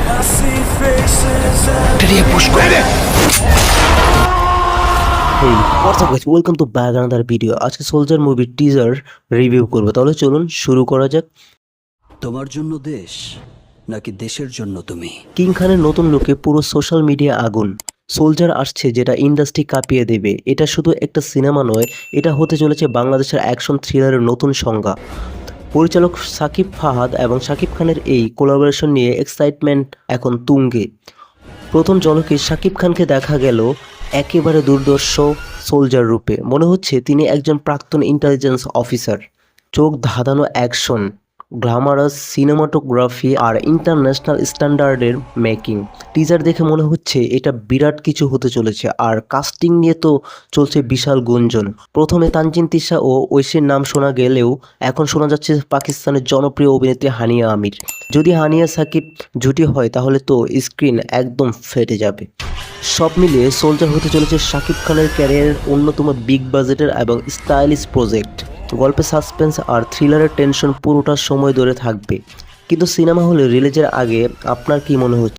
Hey, what's up guys? Welcome to back another video. আজকে soldier মুভির teaser review করব। তাহলে চলুন শুরু করা যাক। তোমার জন্য দেশ নাকি দেশের জন্য তুমি? কিং খানের নতুন লুকে পুরো সোশ্যাল মিডিয়া আগুন। সোলজার আসছে যেটা ইন্ডাস্ট্রি কাঁপিয়ে দেবে। এটা শুধু একটা সিনেমা নয়, এটা হতে চলেছে বাংলাদেশের অ্যাকশন থ্রিলারের নতুন সংজ্ঞা। পরিচালক সাকিব ফাহাদ এবং সাকিব খানের এই কোলাবোরেশন নিয়ে এক্সাইটমেন্ট এখন তুঙ্গে। প্রথম ঝলকে সাকিব খানকে দেখা গেল একেবারে দুর্ধর্ষ সোলজার রূপে। মনে হচ্ছে তিনি একজন প্রাক্তন ইন্টেলিজেন্স অফিসার। চোখ ধাঁধানো অ্যাকশন, গ্ল্যামারাস সিনেমাটোগ্রাফি আর ইন্টারন্যাশনাল স্ট্যান্ডার্ডের মেকিং। টিজার দেখে মনে হচ্ছে এটা বিরাট কিছু হতে চলেছে। আর কাস্টিং নিয়ে তো চলছে বিশাল গুঞ্জন। প্রথমে তানজিন তিশা ও ঐশীর নাম শোনা গেলেও এখন শোনা যাচ্ছে পাকিস্তানের জনপ্রিয় অভিনেত্রী হানিয়া আমির। যদি হানিয়া সাকিব জুটি হয় তাহলে তো স্ক্রিন একদম ফেটে যাবে। সব মিলিয়ে সোলজার হতে চলেছে শাকিব খানের ক্যারিয়ারের অন্যতম বিগ বাজেটের এবং স্টাইলিশ প্রজেক্ট। গল্পে সাসপেন্স আর থ্রিলারের টেনশন পুরোটা সময় ধরে থাকবে। কিন্তু সিনেমা হলে রিলিজের আগে আপনার কি মনে হচ্ছে?